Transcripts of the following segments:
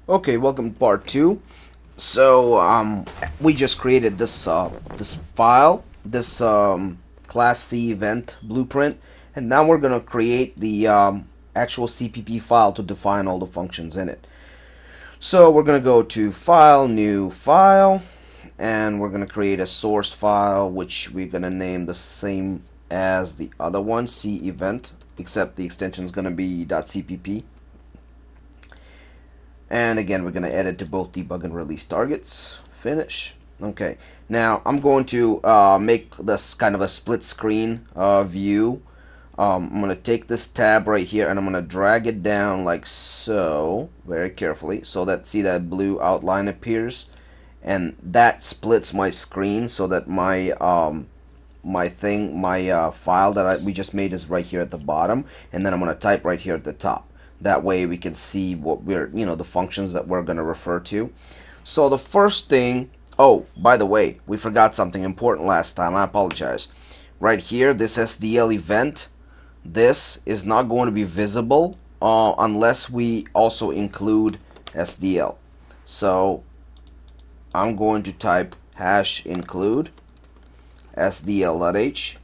Okay, welcome to part two. So we just created this file, this class C event blueprint, and now we're gonna create the actual CPP file to define all the functions in it. So we're gonna go to File, New File, and we're gonna create a source file which we're gonna name the same as the other one, CEvent, except the extension is gonna be .cpp. And again, we're going to edit to both debug and release targets. Finish. Okay. Now, I'm going to make this kind of a split screen view. I'm going to take this tab right here and I'm going to drag it down like so, very carefully, so that, see that blue outline appears? And that splits my screen so that my file that we just made is right here at the bottom, and then I'm going to type right here at the top. That way we can see what we're, the functions that we're going to refer to. So the first thing, oh, by the way, we forgot something important last time. I apologize. Right here, this SDL event, this is not going to be visible unless we also include SDL. So I'm going to type #include SDL.h.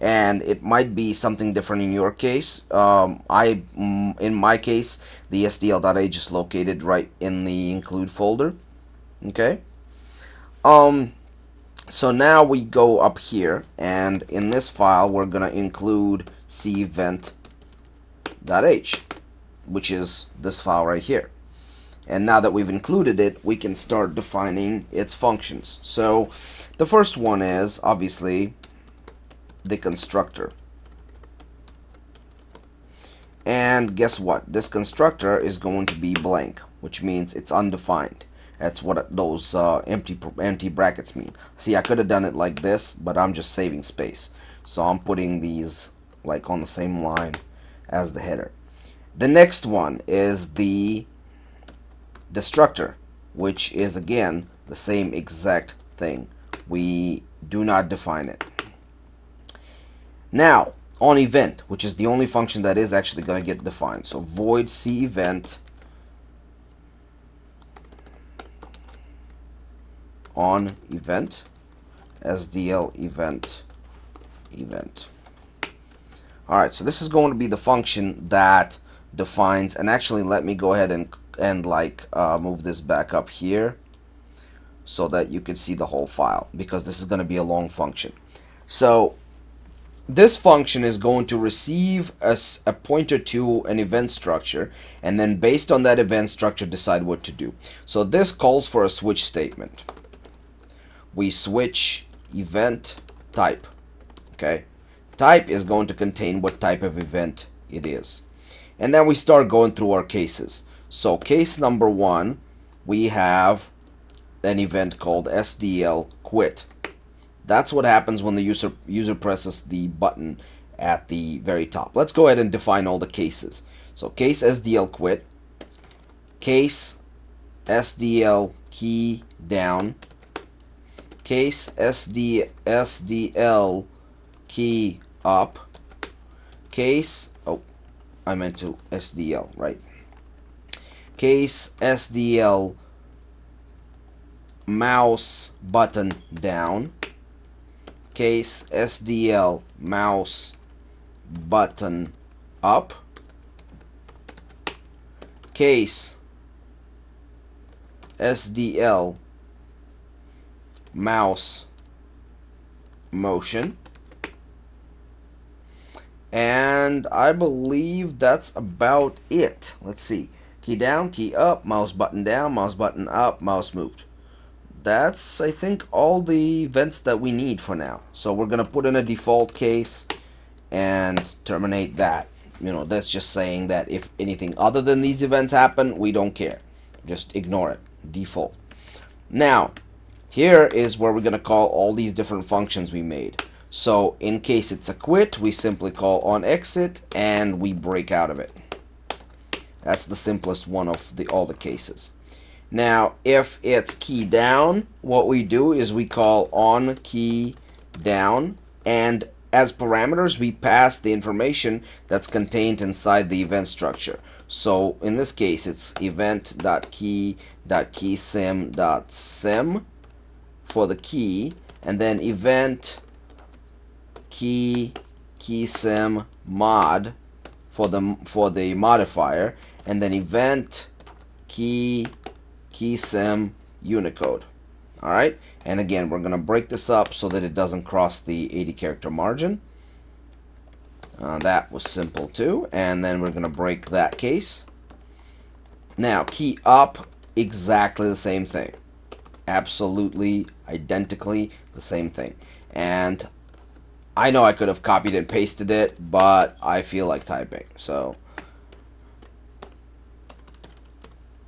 And it might be something different in your case. In my case, the SDL.h is located right in the include folder. Okay. So now we go up here, and in this file, we're gonna include CEvent.h, which is this file right here. And now that we've included it, we can start defining its functions. So the first one is obviously the constructor. And guess what? This constructor is going to be blank, which means it's undefined. That's what those empty brackets mean. See, I could have done it like this, but I'm just saving space. So I'm putting these like on the same line as the header. The next one is the destructor, which is again the same exact thing. We do not define it. Now, on event, which is the only function that is actually going to get defined. So void CEvent on event, SDL event. Alright, so this is going to be the function that defines, and actually let me go ahead and move this back up here so that you can see the whole file, because this is going to be a long function. So this function is going to receive a pointer to an event structure, and then based on that event structure decide what to do. So this calls for a switch statement. We switch event type. Okay, type is going to contain what type of event it is, and then we start going through our cases. So case number one, we have an event called SDL quit. That's what happens when the user presses the button at the very top. Let's go ahead and define all the cases. So case SDL quit, case SDL key down, case SDL key up, case, oh, I meant to SDL, right? Case SDL mouse button down, case SDL mouse button up, case SDL mouse motion, and I believe that's about it. Let's see. Key down, key up, mouse button down, mouse button up, mouse moved. That's, I think, all the events that we need for now. So we're going to put in a default case and terminate that. That's just saying that if anything other than these events happen, we don't care. Just ignore it. Default. Now, here is where we're going to call all these different functions we made. So in case it's a quit, we simply call on exit and we break out of it. That's the simplest one of all the cases. Now, if it's key down, what we do is we call on key down, and as parameters we pass the information that's contained inside the event structure. So in this case, it's event.key.keysim.sim for the key, and then event keysim mod for the modifier, and then event keysim Unicode. All right, and again, we're gonna break this up so that it doesn't cross the 80 character margin. That was simple too, and then we're gonna break that case. Now key up, exactly the same thing, absolutely identically the same thing. And I know I could have copied and pasted it, but I feel like typing. So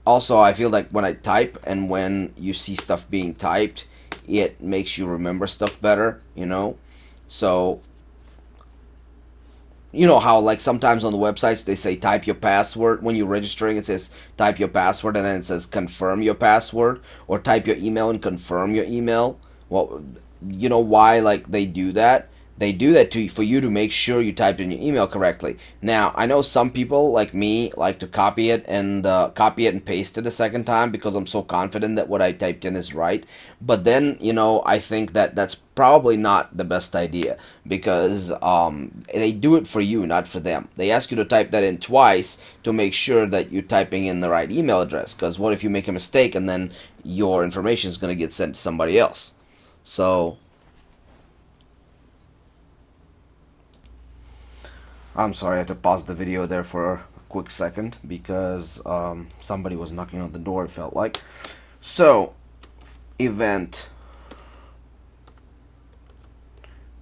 also, I feel like when I type and when you see stuff being typed, it makes you remember stuff better, you know. So you know how like sometimes on the websites they say type your password. When you're registering, it says type your password, and then it says confirm your password, or type your email and confirm your email. Well, you know why like they do that? They do that for you to make sure you typed in your email correctly. Now, I know some people like me like to copy it and paste it a second time because I'm so confident that what I typed in is right. But then, you know, I think that that's probably not the best idea, because they do it for you, not for them. They ask you to type that in twice to make sure that you're typing in the right email address, because what if you make a mistake and then your information is going to get sent to somebody else? So I'm sorry, I had to pause the video there for a quick second because somebody was knocking on the door, it felt like. So, event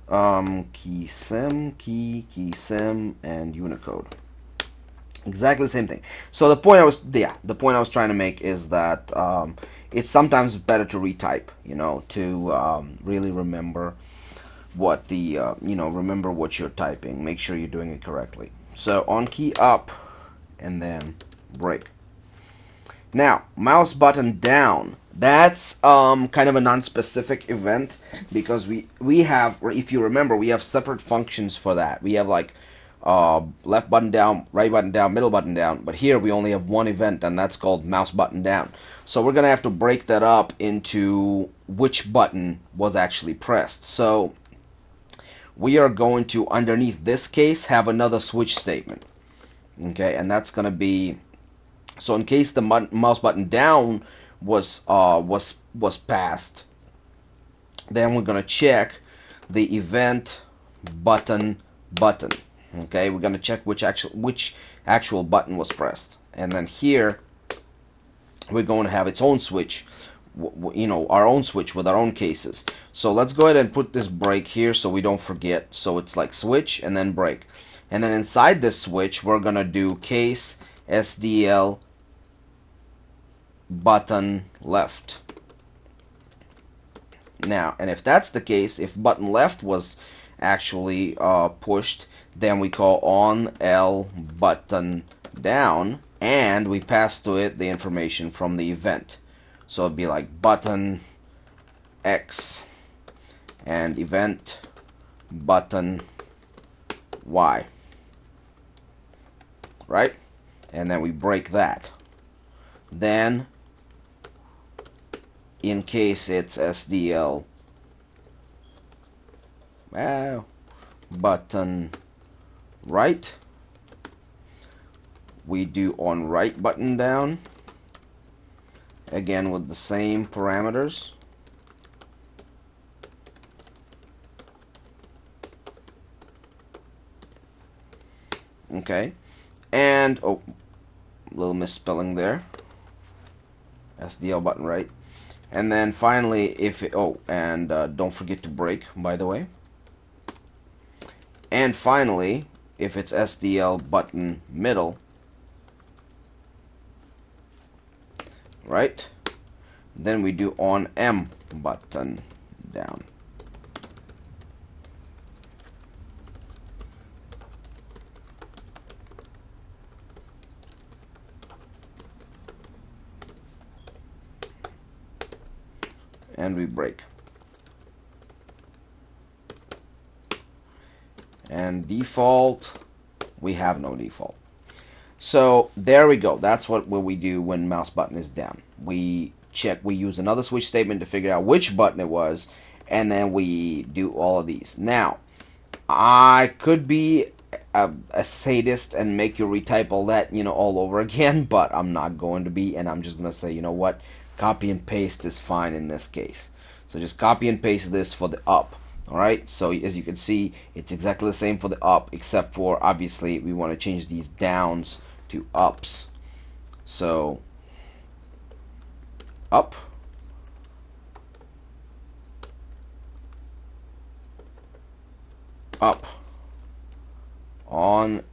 keysim, keysim, and Unicode. Exactly the same thing. So the point I was trying to make is that it's sometimes better to retype, you know, to really remember what the remember what you're typing. Make sure you're doing it correctly. So on key up and then break. Now mouse button down, that's kind of a non-specific event, because we have, if you remember, we have separate functions for that. We have like left button down, right button down, middle button down, but here we only have one event, and that's called mouse button down. So we're gonna have to break that up into which button was actually pressed. So we are going to, underneath this case, have another switch statement. Okay, and that's going to be, so in case the mouse button down was passed, then we're going to check the event button. Okay, we're going to check which actual button was pressed, and then here we're going to have its own switch, you know, our own switch with our own cases. So let's go ahead and put this break here so we don't forget. So it's like switch and then break, and then inside this switch we're gonna do case SDL button left. Now, and if that's the case, if button left was actually pushed, then we call on L button down, and we pass to it the information from the event. So it'd be like button X and event button Y, right? And then we break that. Then in case it's SDL button right, we do on right button down, again with the same parameters. Okay, and oh, little misspelling there, SDL button right. And then finally, if it, don't forget to break, by the way. And finally, if it's SDL button middle, right, then we do on M button down. And we break. And default, we have no default. So there we go. That's what we do when mouse button is down. We use another switch statement to figure out which button it was, and then we do all of these. Now, I could be a sadist and make you retype all that, all over again, but I'm not going to be, and I'm just going to say, you know what, copy and paste is fine in this case. So just copy and paste this for the up. Alright, so as you can see, it's exactly the same for the up, except for, obviously, we want to change these downs to ups. So, up, up, on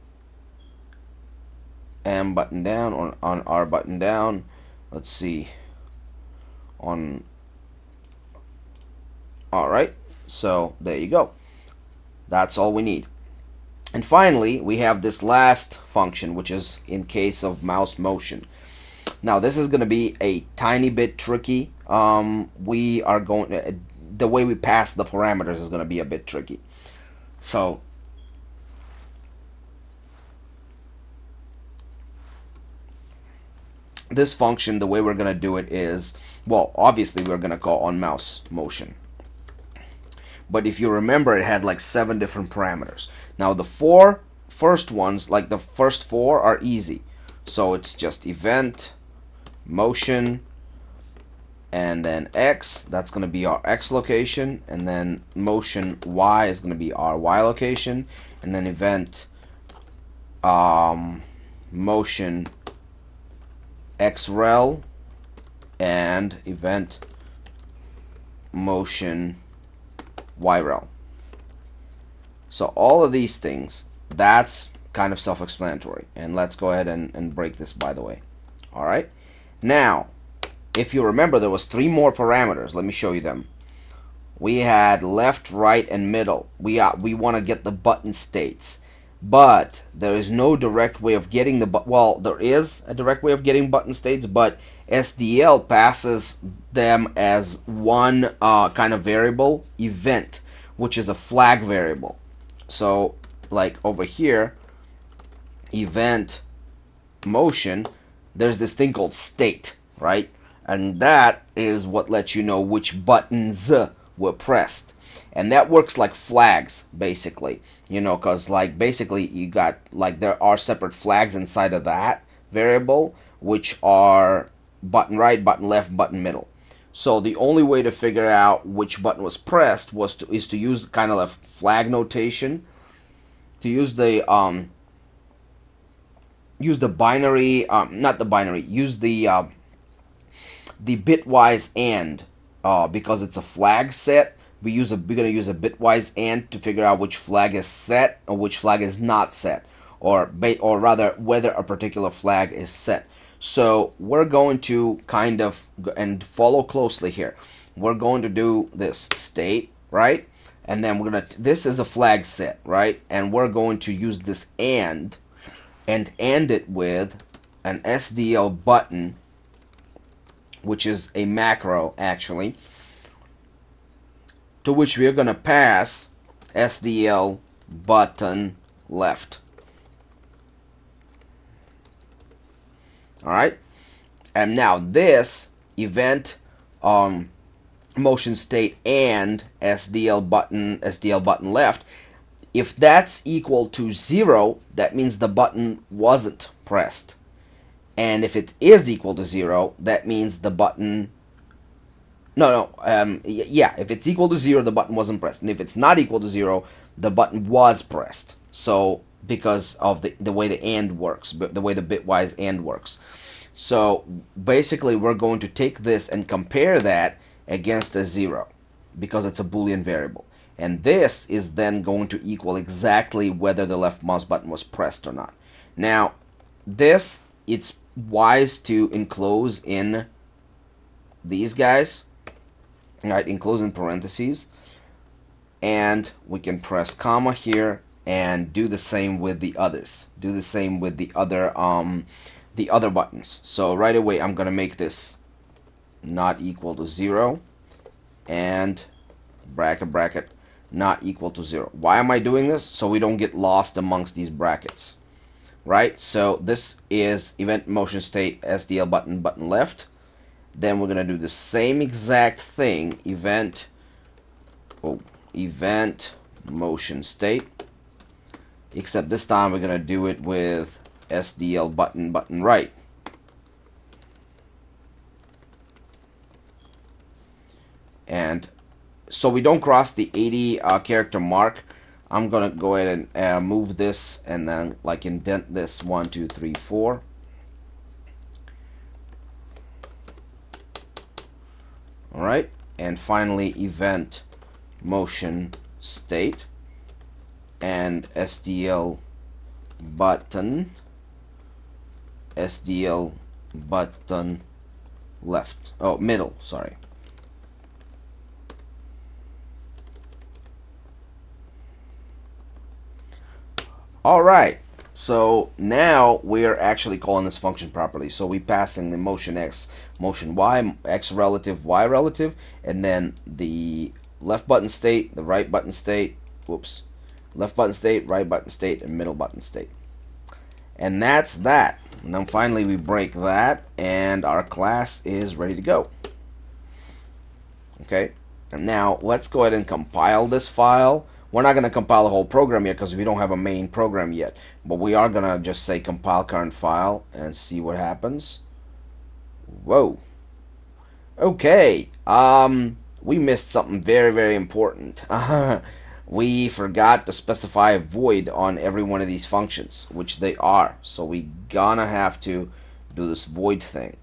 M button down, on R button down, let's see, on, alright, so there you go. That's all we need. And finally, we have this last function, which is in case of mouse motion. Now, this is going to be a tiny bit tricky. We are going the way we pass the parameters is going to be a bit tricky. So, this function, the way we're going to do it is, well, obviously we're going to call on mouse motion. But if you remember, it had like 7 different parameters. Now the 4 first ones, like the first 4, are easy. So it's just event, motion, and then X, that's going to be our X location, and then motion Y is going to be our Y location, and then event motion XREL, and event motion YREL. So all of these things, that's kind of self-explanatory. And let's go ahead and break this, by the way. Alright. Now, if you remember, there was 3 more parameters. Let me show you them. We had left, right, and middle. We want to get the button states. But there is no direct way of getting well, there is a direct way of getting button states, but SDL passes them as one kind of variable, event, which is a flag variable. So, like over here, event motion, there's this thing called state, right? And that is what lets you know which buttons were pressed. And that works like flags, basically, because like basically you got like there are separate flags inside of that variable, which are button right, button left, button middle. So the only way to figure out which button was pressed is to use kind of a flag notation, to use the binary, not the binary, use the bitwise AND, because it's a flag set. We're gonna use a bitwise AND to figure out which flag is set or which flag is not set, or rather whether a particular flag is set. So we're going to kind of, and follow closely here, we're going to do this state, right? And then this is a flag set, right? And we're going to use this and it with an SDL button, which is a macro actually, to which we are going to pass SDL button left. Alright, and now this event motion state and SDL button left, if that's equal to 0, that means the button wasn't pressed. And if it is equal to 0, that means the button if it's equal to 0, the button wasn't pressed. And if it's not equal to 0, the button was pressed. So, because of the way the AND works, the way the bitwise AND works. So, basically, we're going to take this and compare that against a 0, because it's a Boolean variable. And this is then going to equal exactly whether the left mouse button was pressed or not. Now, this, it's wise to enclose in these guys. Right, enclose in parentheses, and we can press comma here and do the same with the others. Do the same with the other buttons. So right away I'm gonna make this not equal to 0 and bracket not equal to 0. Why am I doing this? So we don't get lost amongst these brackets. right? So this is event motion state SDL button left. Then we're gonna do the same exact thing, event motion state, except this time we're gonna do it with SDL button right. And so we don't cross the 80 character mark, I'm gonna go ahead and move this and then like indent this 1, 2, 3, 4. Alright, and finally event motion state and SDL button left, oh, middle, sorry. Alright, so now we're actually calling this function properly. So we passing the motion x, motion y, x relative, y relative, and then the left button state, the right button state, whoops, left button state, right button state, and middle button state. And that's that. And then finally we break that, and our class is ready to go. Okay, and now let's go ahead and compile this file. We're not going to compile the whole program yet because we don't have a main program yet. But we are going to just say compile current file and see what happens. Whoa. Okay. We missed something very, very important. We forgot to specify a void on every one of these functions, which they are. So we gonna have to do this void thing.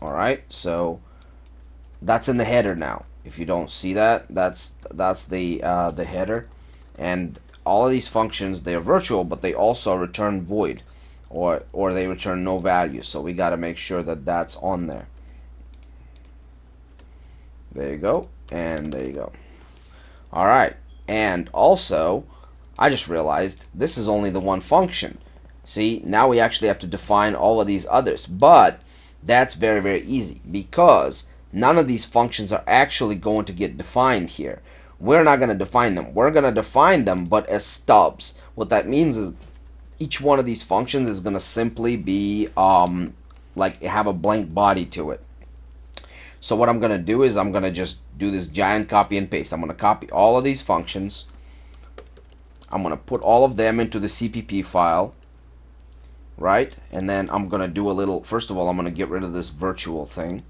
Alright, so that's in the header now. If you don't see that, that's the header, and all of these functions, they are virtual, but they also return void, or they return no value. So we got to make sure that that's on there. There you go, and there you go. All right, and also, I just realized this is only the one function. See, now we actually have to define all of these others, but that's very, very easy because none of these functions are actually going to get defined here. We're not going to define them. We're going to define them, but as stubs. What that means is each one of these functions is going to simply be like have a blank body to it. So what I'm going to do is I'm going to just do this giant copy and paste. I'm going to copy all of these functions. I'm going to put all of them into the CPP file. Right? And then I'm going to do a little, first of all, I'm going to get rid of this virtual thing,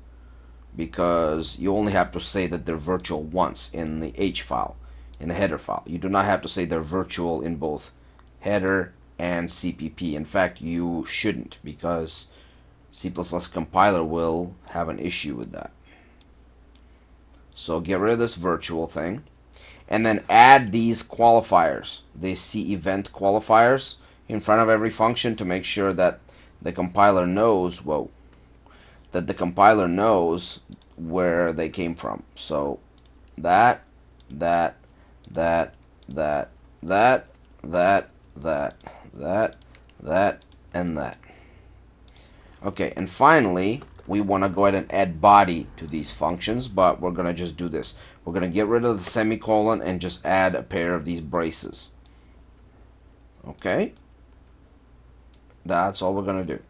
because you only have to say that they're virtual once in the H file, in the header file. You do not have to say they're virtual in both header and CPP. In fact, you shouldn't, because C++ compiler will have an issue with that. So get rid of this virtual thing, and then add these qualifiers, the CEvent qualifiers, in front of every function to make sure that the compiler knows, that the compiler knows where they came from. So that, and that. Okay, and finally, we want to go ahead and add body to these functions, but we're going to just do this. We're going to get rid of the semicolon and just add a pair of these braces. Okay? That's all we're going to do.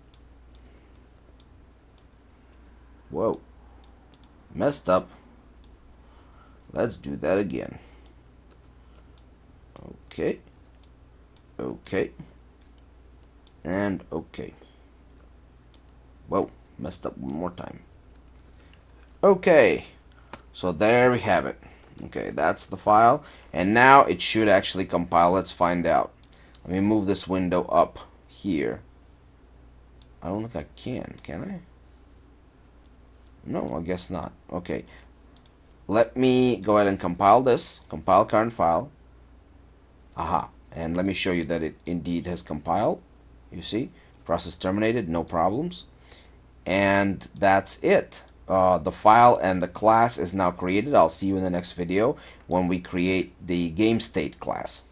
Whoa. Messed up. Let's do that again. Okay. Okay. And okay. Whoa. Messed up one more time. Okay. So there we have it. Okay, that's the file. And now it should actually compile. Let's find out. Let me move this window up here. I don't think I can I? No, I guess not. Okay. Let me go ahead and compile this. Compile current file. Aha. And let me show you that it indeed has compiled. You see? Process terminated. No problems. And that's it. The file and the class is now created. I'll see you in the next video when we create the game state class.